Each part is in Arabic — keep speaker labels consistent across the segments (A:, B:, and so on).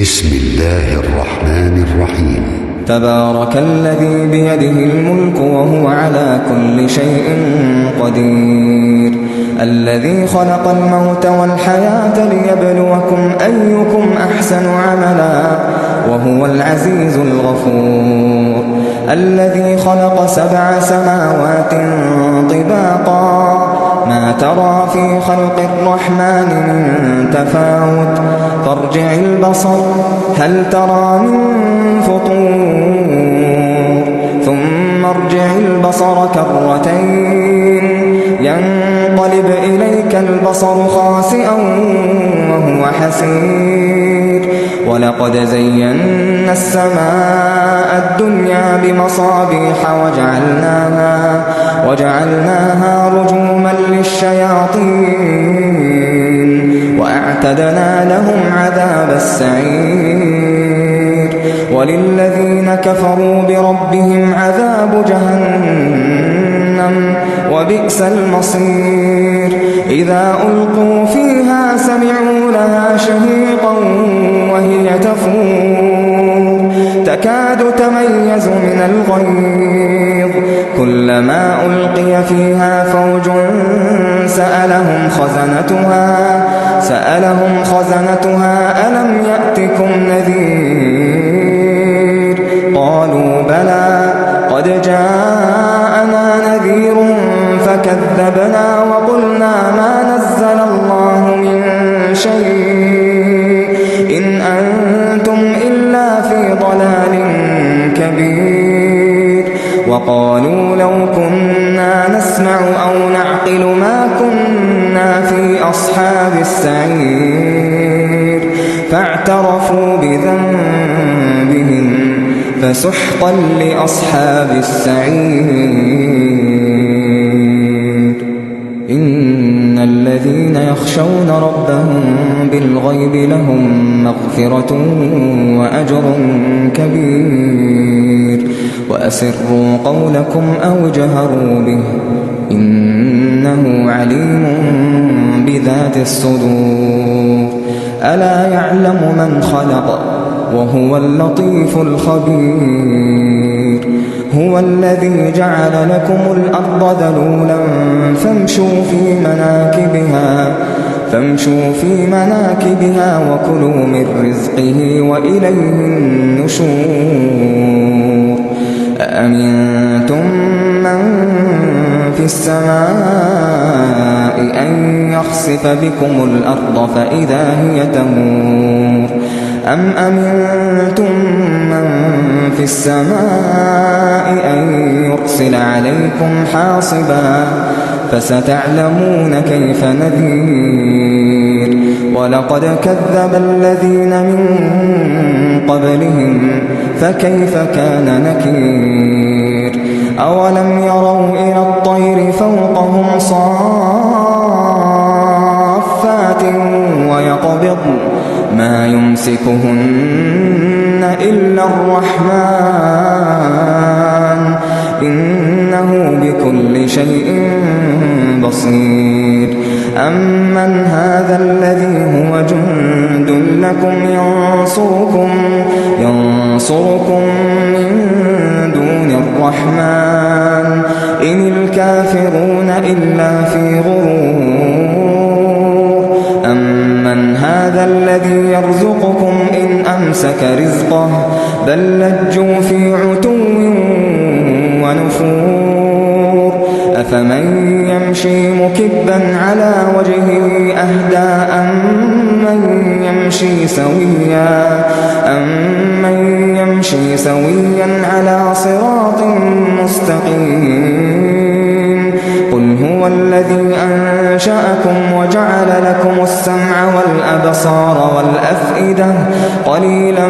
A: بسم الله الرحمن الرحيم.
B: تبارك الذي بيده الملك وهو على كل شيء قدير، الذي خلق الموت والحياة ليبلوكم أيكم أحسن عملا وهو العزيز الغفور، الذي خلق 7 سماوات طباقا ما ترى في خلق الرحمن من تفاوت فارجع البصر هل ترى من فطور ثم ارجع البصر كرتين ينقلب إليك البصر خاسئا وهو حسير، ولقد زينا السماء الدنيا بمصابيح وجعلناها رجوما للشياطين وأعتدنا لهم عذاب السعير، وللذين كفروا بربهم عذاب جهنم وبئس المصير، إذا ألقوا فيها سمعوا لها شهيقا وهي تفور تكاد تميز من الغيظ، كلما ألقي فيها فوج سألهم خزنتها ألم يأتكم نذير، قالوا بلى قد جاءنا نذير فكذبنا وقلنا ما نزل الله من شيء إن أنتم إلا في ضلال كبير، وقالوا لو كنا نسمع أو نعقل ما كنا في أصحاب السعير، فاعترفوا بذنبهم فسحقا لأصحاب السعير. إن الذين يخشون ربهم بالغيب لهم مغفرة وأجر كبير، وأسروا قولكم أو جهروا به إنه عليم بذات الصدور، ألا يعلم من خلق وهو اللطيف الخبير، هو الذي جعل لكم الأرض ذلولا فامشوا في مناكبها وكلوا من رزقه وإليه النشور، أأمنتم من في السماء أن يخسف بكم الأرض فإذا هي تمور، أم أمنتم من في السماء أن يرسل عليكم حاصبا فستعلمون كيف نذير، ولقد كذب الذين من قبلهم فكيف كان نكير، أولم يروا إلى الطير فوقهم صافات ويقبضن ما يمسكهن إلا الرحمن إنه بكل شيء بصير، أمن هذا الذي هو جند لكم ينصركم من دون الرحمن إن الكافرون إلا في غرور، أمن هذا الذي يرزقكم إن أمسك رزقه بل لجوا في عتو ونفور، أفمن يمشي مكبا على وجهه أهدى أمن يمشي سويا على صراط مستقيم، قل هو الذي أنشأكم وجعل لكم السمع والأبصار والأفئدة قليلا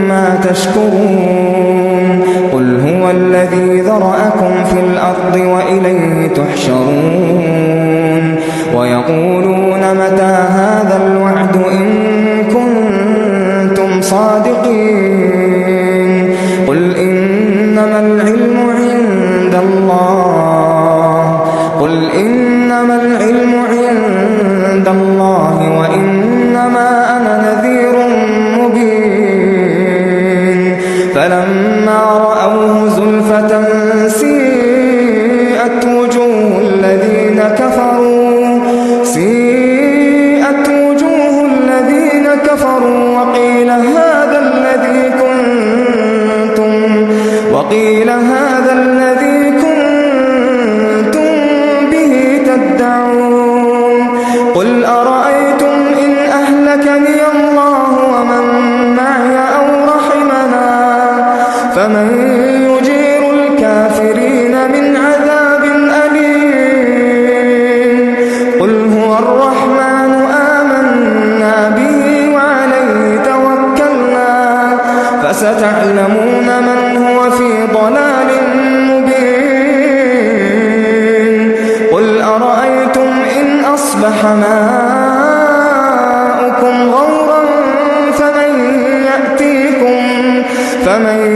B: ما تشكرون، قل هو الذي ذرأكم في الأرض وإليه تحشرون، ويقولون متى هذا الوعد إن كنتم صادقين، قل إنما العلم عند الله وإنما أنا نذير مبين كفروا وقيل هذا الذي كنتم به تدعون قل أرأيتم إن أهلكني الله ومن معي أو رحمنا فمن يجير الكافرين من عذاب أليم قل هو الرحمن آمنا به وعليه توكلنا فستعلمون من هو في ضلال مبين قل أرأيتم إن أصبح ماؤكم غورا فمن